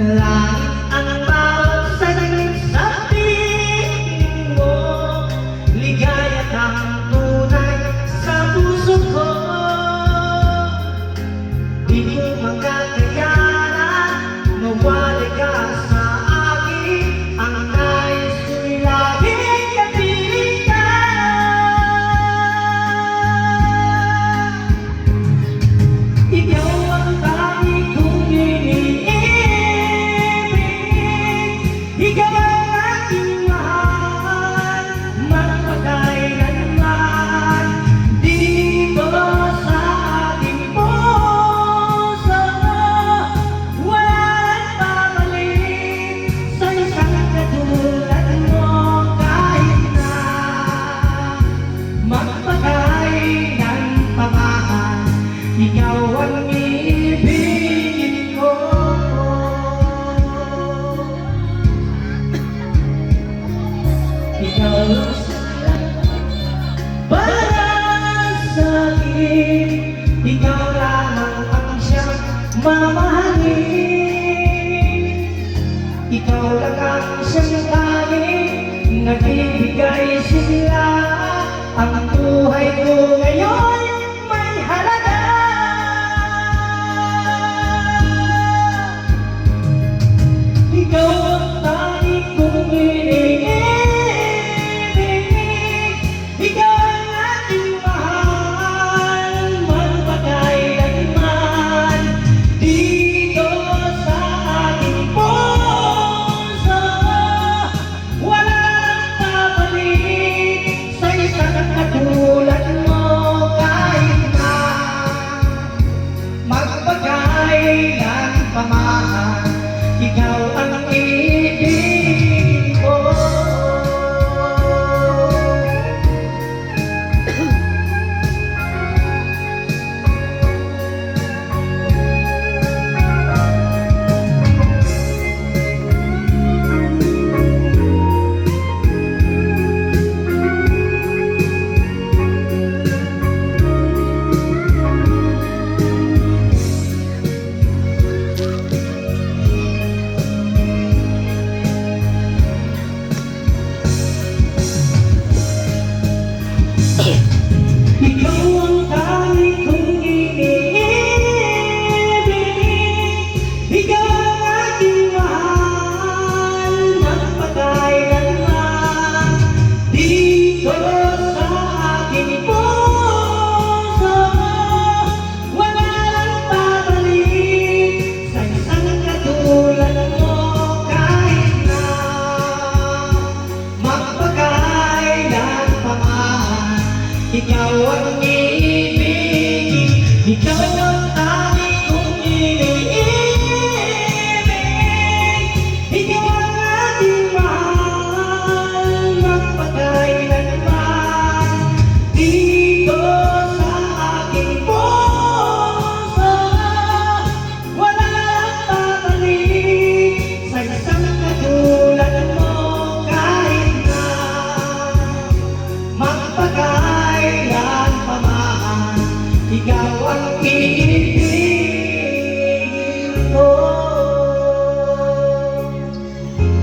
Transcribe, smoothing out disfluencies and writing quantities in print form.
Langit ang bawat saglit sa piling mo, ligaya kang tunay sa puso ko. Di ko magkakayanan, mawali ka sa akin, ang nais ko'y laging kapitan. Ikaw ang tanging kong ikaw ang aking mahal, magpakailanman. Dito sa aking puso, walang babalik sa isang katulad mo. Kahit na magpakailanman, ikaw ang ibigin ko. Ikaw para sa'kin, ikaw lamang ang siyang mamahalin. Ikaw lang ang siyang tanging nagbibigay sila. Ang buhay ko ngayon may halaga. Ikaw ang tanging kong ikaw ang aking mahal, magpakailanman. Dito sa aking puso, wala nang babalik sa isang katulad mo. Kahit na magpakailanman, ikaw ang ibigin ko. Ikaw ang tanging kong iniibig, ikaw ang aking mahal, magpakailanman. Dito sa aking puso, wala nang babalik sa isang katulad mo. Kahit na magpakailanman, ikaw ang ibigin, ikaw ang tanging kong iniibig. Ikaw ang aking mahal, magpakailanman. Dito sa aking puso, wala nang babalik sa isang katulad mo. Kahit na magpakailanman, ikaw ang ibigin ko.